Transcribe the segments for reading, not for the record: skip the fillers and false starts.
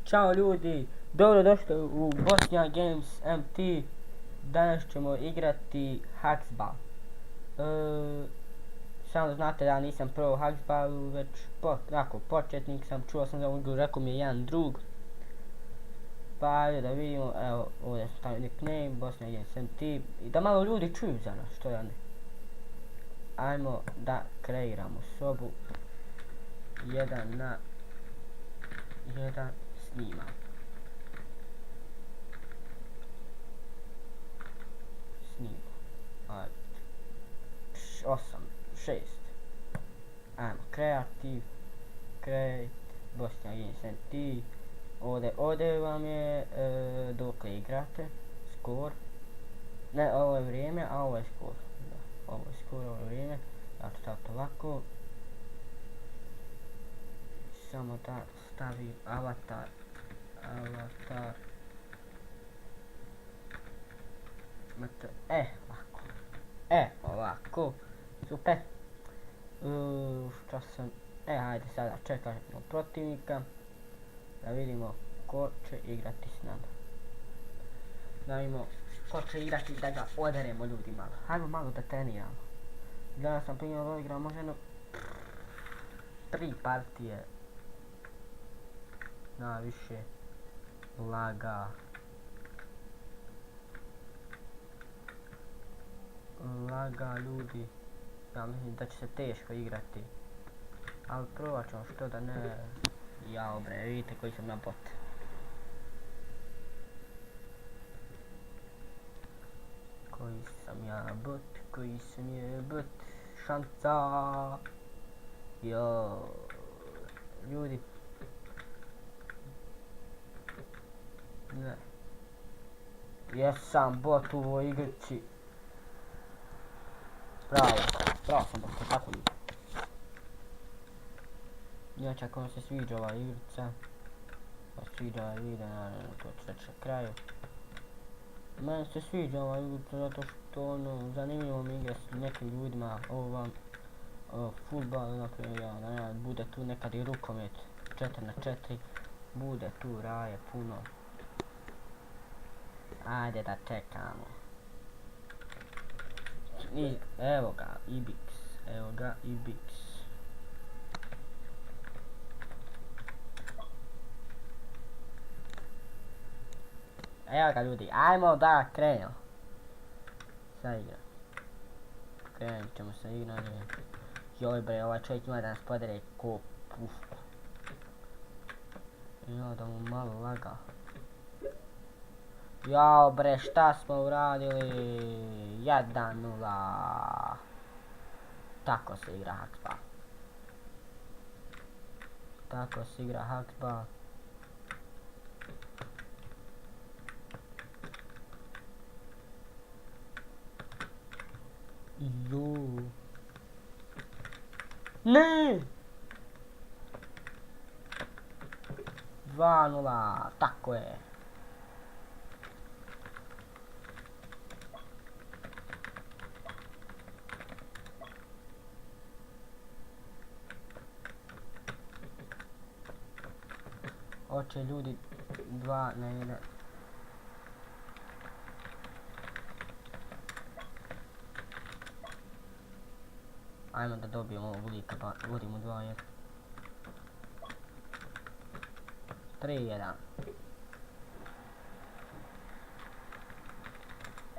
Ćao ljudi, dobrodošli u Bosnia Games MT. Danas ćemo igrati Haksball. Samo da znate da nisam pro u Haksballu, već početnik sam, čuo sam za ovu igru, rekao mi je jedan drug. Pa ajde da vidimo, evo ovdje sam stavio nickname, Bosnia Games MT. I da malo ljudi čuju za nas, što da ne. Ajmo da kreiramo sobu. 1:1 snima. Ajde. 8, 6. Ajmo, kreativ, create, Bosnia Games MT. Ovdje vam je dok igrate, skor. Ne, ovo je vrijeme, a ovo je skor. Da, ovo je skor, ovo je vrijeme. Ja ću staviti ovako. Samo da stavim avatar. Ovako. Super. Šta sam... Hajde sada čekamo protivnika. Da vidimo ko će igrati s nama. Da vidimo ko će igrati, da ga oderemo ljudi malo. Hajmo malo da treniramo. Danas sam primjer igrao možda jedno 3 partije. Najviše laga ljudi. Ja mislim da će se teško igrati. Ali provat ćemo, što da ne. Jao bre, vidite koji sam na bot. Koji sam ja bot. Šanca. Jo. Ljudi. Ne. Jesam bot u ovoj igrici. Bravo sam bot, tako ljudi. Inače ako vam se sviđa ova igrica, sviđa ovaj video, naravno to ću reći na kraju. Meni se sviđa ova igrica zato što ono, zanimljivo mi igra s nekim ljudima, ovo vam futbal, naprimjer, bude tu nekad i rukomet 4x4, bude tu raje puno. Ajde da čekamo. Evo ga, Ibix. Evo ga ljudi, ajmo da krenemo. Sa igram. Krenut ćemo sa igrom. Joj bre, ovaj čovjek ima da nas podere ko pušku. Joj da mu malo laga. Jao bre, šta smo uradili? 1:0. Tako se igra Haksball. Jo. Ne! 2:0, tako je. Oće ljudi 2:1. Ajmo da dobijemo ovog lika pa vodimo 2:1. 3:1.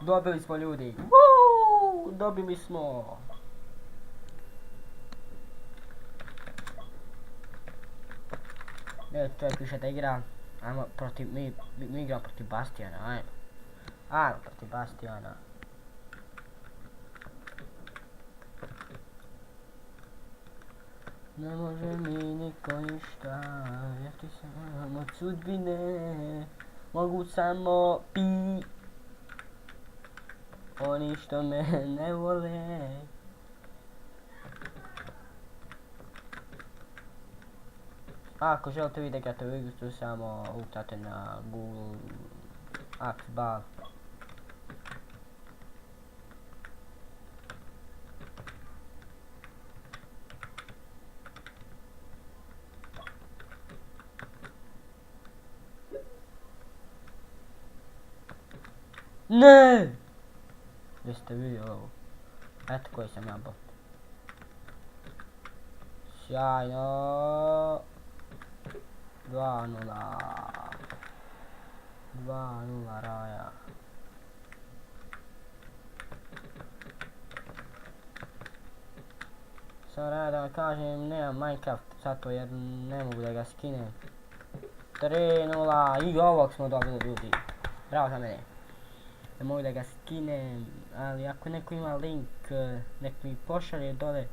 Dobili smo ljudi. Woo! Dobili smo. Ne, čovjek više da igra. Ajmo protiv, mi igramo protiv Bastijana, ajmo protiv Bastijana. Ne može mi niko ništa, jer ti sam od sudbine. Mogu samo oni što me ne vole. Ako želite vidjeti da igrate u igru, samo ukucate na Google Haksball. Ne! Gdje ste vidjeli ovo? Eto koji sam ja bot. Sjajno. 2:0. 2:0 Raja. Sam Raja da vam kažem, nemam Minecraft zato jer ne mogu da ga skinem. 3:0 i ovog smo dobili ljudi. Bravo za mene. Ne mogu da ga skinem, ali ako neko ima link, nek mi pošalje dole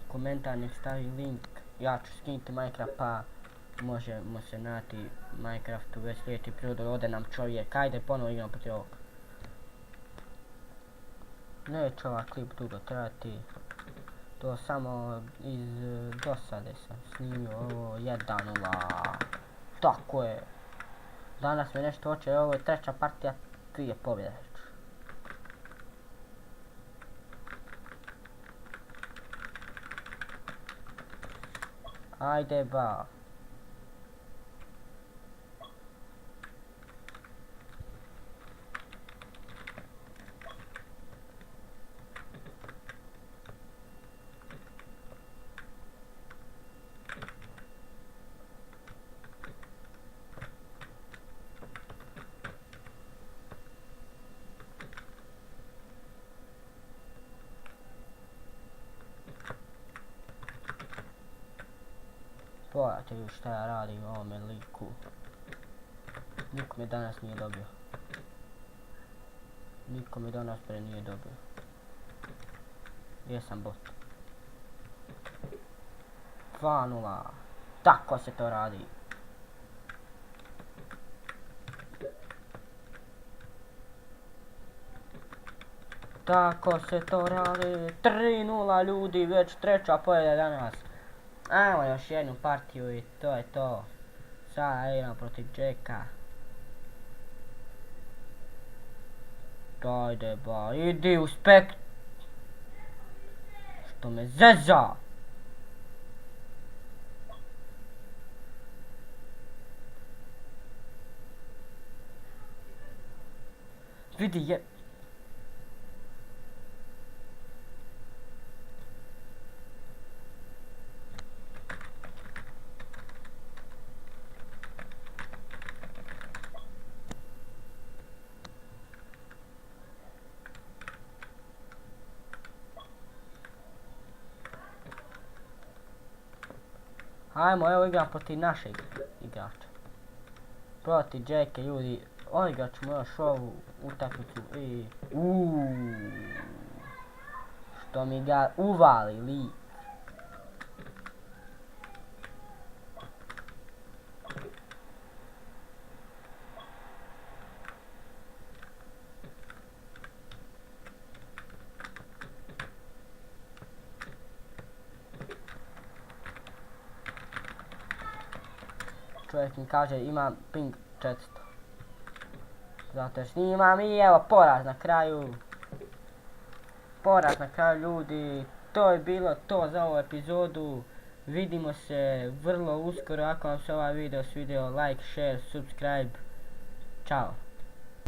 u komentar, nek stavi link. Ja ću skinuti Minecraft pa možemo se naći Minecraftu već sljedeći put, ode nam čovjek. Ajde ponovo igram protiv ovog. Neće ovaj klip dugo trajati. To samo iz dosade sam snimio ovo 1:0. Tako je. Danas me nešto hoće, ovo je treća partija, 2 pobjede već. Ajde ba. Pogledajte vi šta ja radim u ovome liku. Niko me danas nije dobio. Niko me danas pre nije dobio. Jesam bot. 2:0. Tako se to radi. Tako se to radi. 3:0 ljudi, već treća pobjeda danas. Ajmo još jednu partiju i to je to. Sada igram protiv Jacka. Dajde ba, idi u spekt. Što me zeza. Vidi je. Ajmo, evo igram protiv našeg igrača. Protiv Jacka ljudi, odigrat ćemo još ovu utakmicu i... Što mi ga uvali lik. Čovjek mi kaže imam ping 400. Zato jer snimam i evo poraz na kraju. Poraz na kraju ljudi. To je bilo to za ovu epizodu. Vidimo se vrlo uskoro. Ako vam se ovaj video svidio, like, share, subscribe. Ćao.